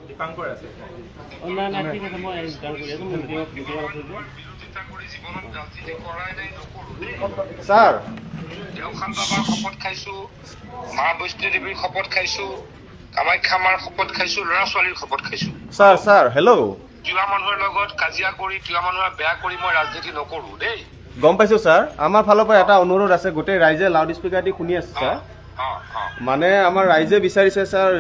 দীপাংকৰ আছে স্যাৰ দেওখান বাবাৰ শপত খাইছো, মা বৈষ্ণো দেৱীৰ শপত খাইছো, কামাখ্যা মাৰ শপত খাইছো, ল'ৰা ছোৱালীৰ শপত খাইছো। স্যাৰ স্যাৰ হেল্ল' তিৱা মানুহৰ লগত কাজিয়া কৰি তিৱা মানুহৰ বেয়া কৰি মই ৰাজনীতি নকৰো দেই। গম পাইছো স্যাৰ, আমাৰ ফালৰ পৰা এটা অনুৰোধ আছে, গোটেই ৰাইজে লাউড স্পিকাৰ দি শুনি আছে স্যাৰ। মানে আমাৰ ৰাইজে বিচাৰিছে স্যাৰ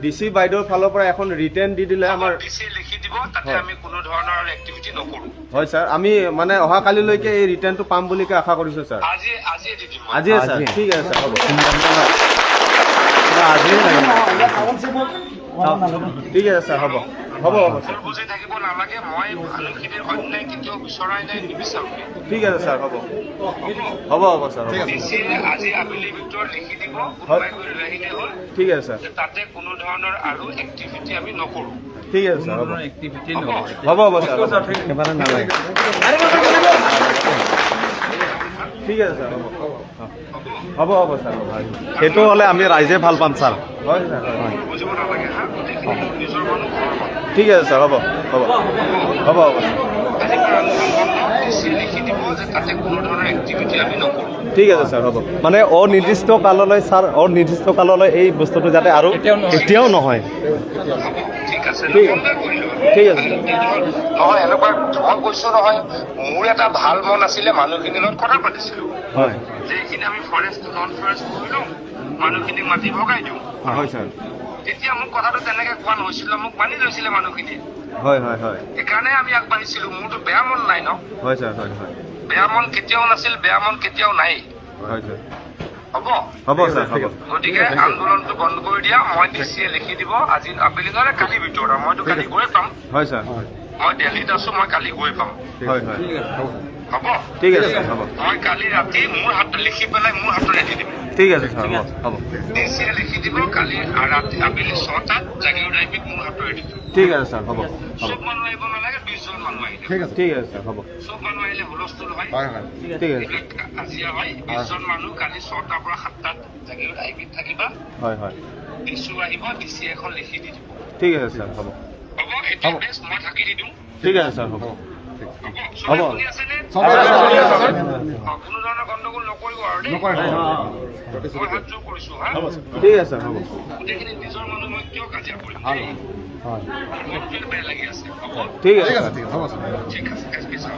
ডিসি বাইদেউৰ ফালৰ পৰা এখন ৰিটেন দি দিলে আমাৰ ডিচি লিখি দিব, তাতে আমি কোনো ধৰণৰ এক্টিভিটি নকৰো। হয় স্যাৰ, আমি মানে অহা কালিলৈকে এই ৰিটেনটো পাম বুলিকে আশা কৰিছো স্যার। আজি দি দিম। আজি স্যার, ঠিক আছে স্যার, হ'ব ঠিক আছে স্যার, হ'ব হ'ব হ'ব স্যার, বুজি থাকিব নালাগে, মই মানুহখিনিৰ অন্যায় কেতিয়াও বিচৰাই নাই, নিবিচাৰো। ঠিক আছে স্যাৰ, হ'ব হ'ব হ'ব স্যাৰ, হ'ব ডিচিয়ে আজি আবেলিৰ ভিতৰত লিখি দিব, কোনোবাই গৈ লৈ আহিলে হ'ল। ঠিক আছে স্যার, তাতে কোনো ধৰণৰ আৰু এক্টিভিটি আমি নকৰো। ঠিক আছে স্যাৰ, হ'ব এক্টিভিটি হ'ব হ'ব স্যাৰ, এবাৰে নালাগে, ঠিক আছে স্যাৰ, হ'ব হ'ব স্যাৰ, সেইটো হ'লে আমি ৰাইজে ভাল পাম স্যাৰ। হয় স্যাৰ, বুজিব নালাগে হা, নিজৰ মানুহ ঘৰৰ মানুহ। ঠিক আছে স্যার, হ'ব হ'ব হ'ব হ'ব স্যার, ডিচিয়ে লিখি দিব যে তাতে কোনো ধৰণৰ এক্টিভিটি আমি নকৰো। ঠিক আছে স্যাৰ, হ'ব মানে অনিৰ্দিষ্ট কাললৈ স্যাৰ, অনিৰ্দিষ্ট কাললৈ এই বস্তুটো যাতে আৰু এতিয়াও নহয়। ঠিক আছে, ঠিক ঠিক আছে নহয়, এনেকুৱা মই কৈছো নহয়, মোৰ এটা ভাল মন আছিলে, মানুহখিনিৰ লগত কথা পাতিছিলো হয় যে এইখিনি আমি ফৰেষ্ট নন ফৰেষ্ট কৰি লওঁ, মানুহখিনিক মাটি ভগাই দিওঁ। হয় স্যাৰ, তেতিয়া মোক কথাটো তেনেকে কোৱা নহৈছিলে, মোক মানি লৈছিলে মানুহখিনিয়ে, হয় হয় হয় সেইকাৰণে আমি আগবাঢ়িছিলো। মোৰতো বেয়া মন নাই ন, হয় স্যার, হয় হয় বেয়া মন কেতিয়াও নাছিল, বেয়া মন কেতিয়াও নাই। হয় স্যার, হ'ব হ'ব স্যার, হ'ব গতিকে আন্দোলনটো বন্ধ কৰি দিয়া, মই ডিচিয়ে লিখি দিব আজি আবেলি নহলে কালিৰ ভিতৰত। মইতো কালি গৈ পাম, হয় স্যার, মই দিল্লীত আছো, মই কালি গৈ পাম। হয় হয় হ'ব, ঠিক আছে স্যার, হ'ব মই কালি ৰাতি মোৰ হাতত লিখি পেলাই মোৰ হাতত দি দিম। ঠিক আছে স্যাৰ, হ'ব হ'ব ডিচিয়ে লিখি দিব, কালি ৰাতি আবেলি 6টাত জাগিৰোড আইপিক মোৰ হাতত দি দিম। ঠিক আছে স্যার, হ'ব চব মানুহ আহিব নালাগে, 20জন মানুহ আহিব। ঠিক আছে স্যার, হ'ব চব মানুহ আহিলে হুলস্থুল হয়, ঠিক আছে, কাজিয়া হয়। 20জন মানুহ কালি 6টাৰ পৰা 7টাত জাগিৰোড আইপিত থাকিবা, হয় হয় ডিচু আহিব, ডিচি এখন লিখি দি দিব। ঠিক আছে স্যার, হ'ব হ'ব, এতিয়া বেষ্ট মই থাকি দি দিওঁ। ঠিক আছে স্যার, হ'ব চবে হ'ব। শুনি আছেনে? কোনো ধৰণৰ গণ্ডগোল নকৰিব আৰু দেই, মই হাত জোৰ কৰিছো হা। ঠিক আছে স্যাৰ, হ'ব গোটেইখিনি নিজৰ মানুহ, মই কিয় কাজিয়া কৰিম দেই? মনটো বেয়া লাগি আছে। হ'ব, ঠিক আছে ঠিক আছে, এছ পি ছাৰ।